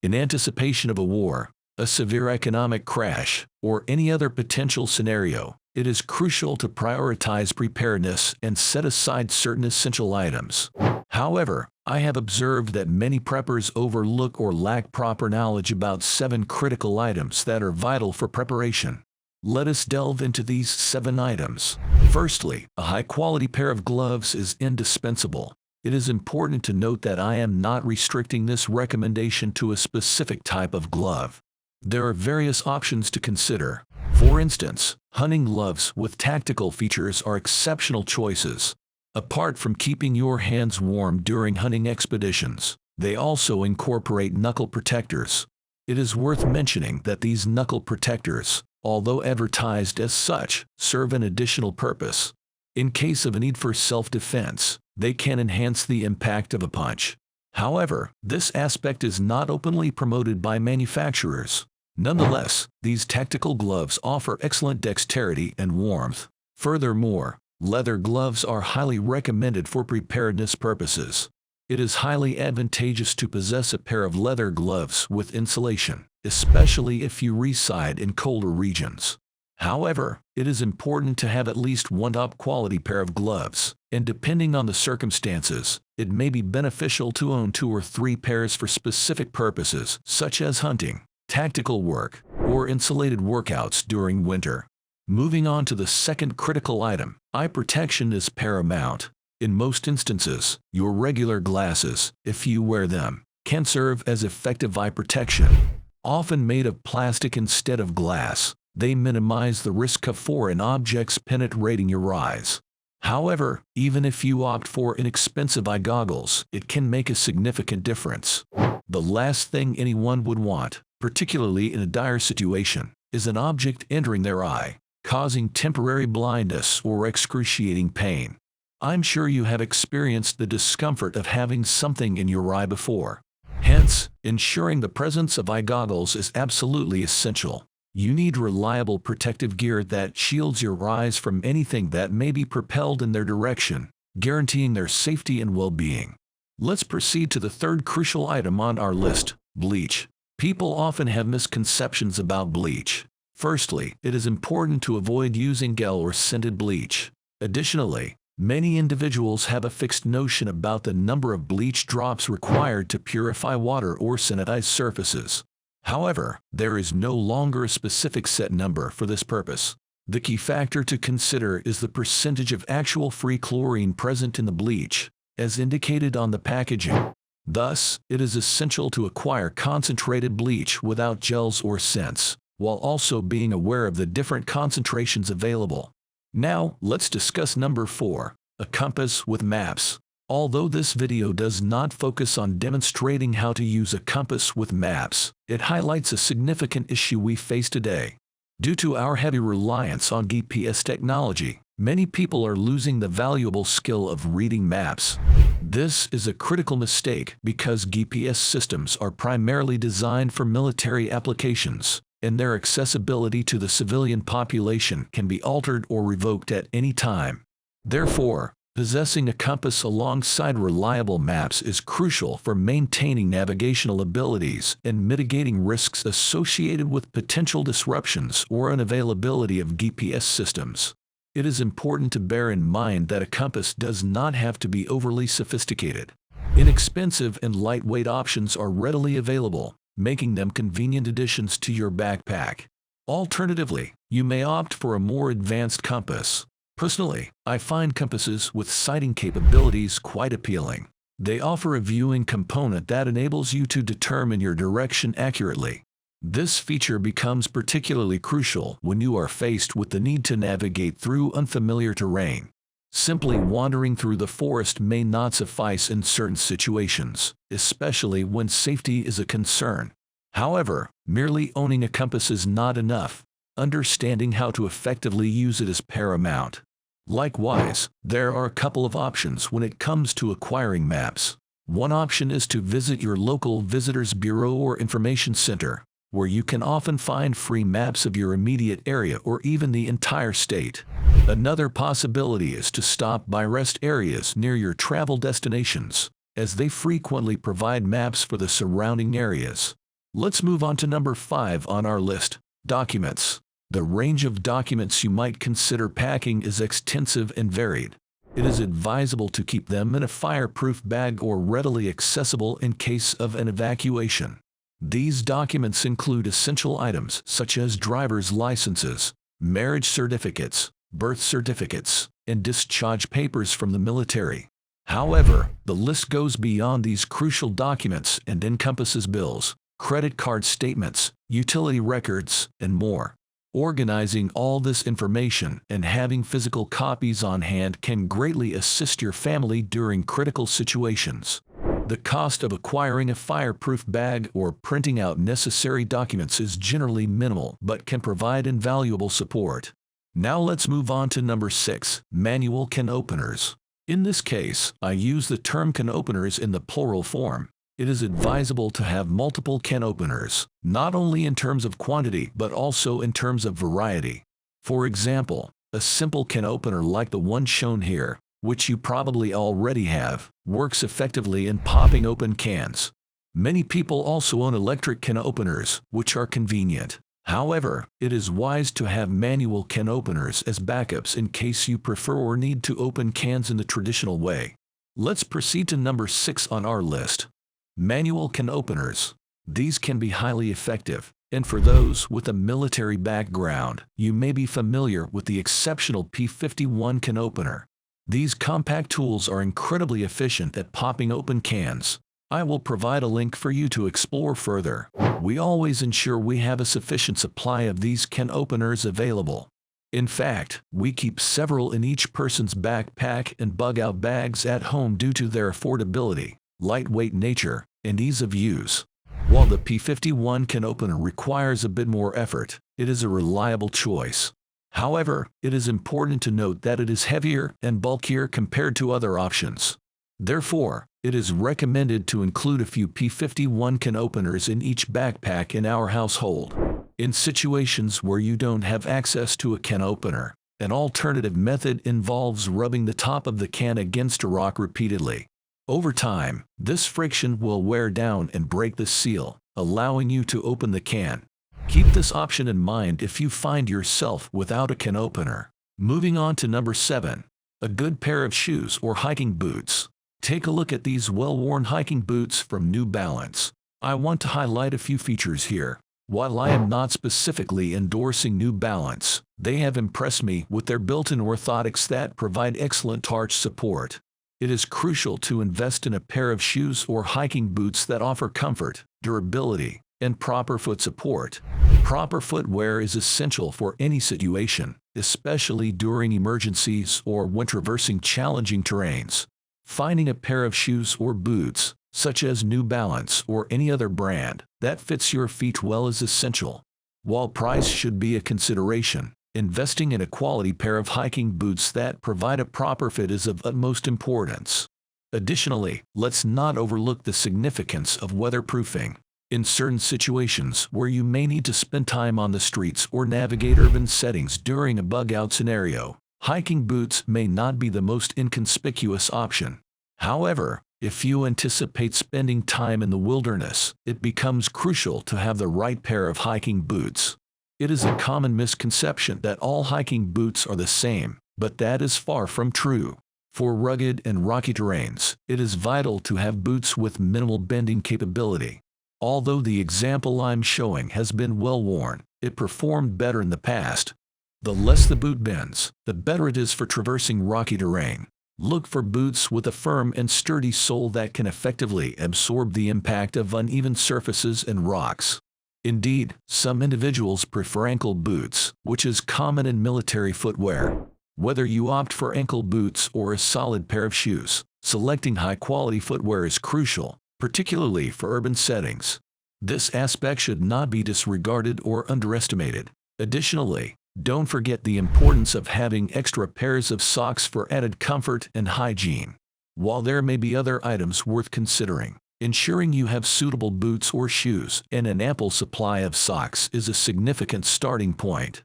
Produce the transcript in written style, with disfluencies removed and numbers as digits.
In anticipation of a war, a severe economic crash, or any other potential scenario, it is crucial to prioritize preparedness and set aside certain essential items. However, I have observed that many preppers overlook or lack proper knowledge about 7 critical items that are vital for preparation. Let us delve into these 7 items. Firstly, a high-quality pair of gloves is indispensable. It is important to note that I am not restricting this recommendation to a specific type of glove. There are various options to consider. For instance, hunting gloves with tactical features are exceptional choices. Apart from keeping your hands warm during hunting expeditions, they also incorporate knuckle protectors. It is worth mentioning that these knuckle protectors, although advertised as such, serve an additional purpose. In case of a need for self-defense, they can enhance the impact of a punch. However, this aspect is not openly promoted by manufacturers. Nonetheless, these tactical gloves offer excellent dexterity and warmth. Furthermore, leather gloves are highly recommended for preparedness purposes. It is highly advantageous to possess a pair of leather gloves with insulation, especially if you reside in colder regions. However, it is important to have at least one top-quality pair of gloves, and depending on the circumstances, it may be beneficial to own 2 or 3 pairs for specific purposes, such as hunting, tactical work, or insulated workouts during winter. Moving on to the second critical item, eye protection is paramount. In most instances, your regular glasses, if you wear them, can serve as effective eye protection. Often made of plastic instead of glass, they minimize the risk of foreign objects penetrating your eyes. However, even if you opt for inexpensive eye goggles, it can make a significant difference. The last thing anyone would want, particularly in a dire situation, is an object entering their eye, causing temporary blindness or excruciating pain. I'm sure you have experienced the discomfort of having something in your eye before. Hence, ensuring the presence of eye goggles is absolutely essential. You need reliable protective gear that shields your eyes from anything that may be propelled in their direction, guaranteeing their safety and well-being. Let's proceed to the third crucial item on our list, bleach. People often have misconceptions about bleach. Firstly, it is important to avoid using gel or scented bleach. Additionally, many individuals have a fixed notion about the number of bleach drops required to purify water or sanitize surfaces. However, there is no longer a specific set number for this purpose. The key factor to consider is the percentage of actual free chlorine present in the bleach, as indicated on the packaging. Thus, it is essential to acquire concentrated bleach without gels or scents, while also being aware of the different concentrations available. Now, let's discuss number 4, a compass with maps. Although this video does not focus on demonstrating how to use a compass with maps, it highlights a significant issue we face today. Due to our heavy reliance on GPS technology, many people are losing the valuable skill of reading maps. This is a critical mistake because GPS systems are primarily designed for military applications, and their accessibility to the civilian population can be altered or revoked at any time. Therefore, possessing a compass alongside reliable maps is crucial for maintaining navigational abilities and mitigating risks associated with potential disruptions or unavailability of GPS systems. It is important to bear in mind that a compass does not have to be overly sophisticated. Inexpensive and lightweight options are readily available, making them convenient additions to your backpack. Alternatively, you may opt for a more advanced compass. Personally, I find compasses with sighting capabilities quite appealing. They offer a viewing component that enables you to determine your direction accurately. This feature becomes particularly crucial when you are faced with the need to navigate through unfamiliar terrain. Simply wandering through the forest may not suffice in certain situations, especially when safety is a concern. However, merely owning a compass is not enough. Understanding how to effectively use it is paramount. Likewise, there are a couple of options when it comes to acquiring maps. One option is to visit your local visitors bureau or information center, where you can often find free maps of your immediate area or even the entire state. Another possibility is to stop by rest areas near your travel destinations, as they frequently provide maps for the surrounding areas. Let's move on to number 5 on our list, documents. The range of documents you might consider packing is extensive and varied. It is advisable to keep them in a fireproof bag or readily accessible in case of an evacuation. These documents include essential items such as driver's licenses, marriage certificates, birth certificates, and discharge papers from the military. However, the list goes beyond these crucial documents and encompasses bills, credit card statements, utility records, and more. Organizing all this information and having physical copies on hand can greatly assist your family during critical situations. The cost of acquiring a fireproof bag or printing out necessary documents is generally minimal but can provide invaluable support. Now let's move on to number 6, manual can openers. In this case, I use the term can openers in the plural form. It is advisable to have multiple can openers, not only in terms of quantity but also in terms of variety. For example, a simple can opener like the one shown here, which you probably already have, works effectively in popping open cans. Many people also own electric can openers, which are convenient. However, it is wise to have manual can openers as backups in case you prefer or need to open cans in the traditional way. Let's proceed to number 6 on our list. Manual can openers. These can be highly effective, and for those with a military background, you may be familiar with the exceptional P51 can opener. These compact tools are incredibly efficient at popping open cans. I will provide a link for you to explore further. We always ensure we have a sufficient supply of these can openers available. In fact, we keep several in each person's backpack and bug-out bags at home due to their affordability, lightweight nature, and ease of use. While the P51 can opener requires a bit more effort, it is a reliable choice. However, it is important to note that it is heavier and bulkier compared to other options. Therefore, it is recommended to include a few P51 can openers in each backpack in our household. In situations where you don't have access to a can opener, an alternative method involves rubbing the top of the can against a rock repeatedly. Over time, this friction will wear down and break the seal, allowing you to open the can. Keep this option in mind if you find yourself without a can opener. Moving on to number 7. A good pair of shoes or hiking boots. Take a look at these well-worn hiking boots from New Balance. I want to highlight a few features here. While I am not specifically endorsing New Balance, they have impressed me with their built-in orthotics that provide excellent arch support. It is crucial to invest in a pair of shoes or hiking boots that offer comfort, durability, and proper foot support. Proper footwear is essential for any situation, especially during emergencies or when traversing challenging terrains. Finding a pair of shoes or boots, such as New Balance or any other brand, that fits your feet well is essential. While price should be a consideration, investing in a quality pair of hiking boots that provide a proper fit is of utmost importance. Additionally, let's not overlook the significance of weatherproofing. In certain situations where you may need to spend time on the streets or navigate urban settings during a bug-out scenario, hiking boots may not be the most inconspicuous option. However, if you anticipate spending time in the wilderness, it becomes crucial to have the right pair of hiking boots. It is a common misconception that all hiking boots are the same, but that is far from true. For rugged and rocky terrains, it is vital to have boots with minimal bending capability. Although the example I'm showing has been well worn, it performed better in the past. The less the boot bends, the better it is for traversing rocky terrain. Look for boots with a firm and sturdy sole that can effectively absorb the impact of uneven surfaces and rocks. Indeed, some individuals prefer ankle boots, which is common in military footwear. Whether you opt for ankle boots or a solid pair of shoes, selecting high-quality footwear is crucial, particularly for urban settings. This aspect should not be disregarded or underestimated. Additionally, don't forget the importance of having extra pairs of socks for added comfort and hygiene. While there may be other items worth considering, ensuring you have suitable boots or shoes and an ample supply of socks is a significant starting point.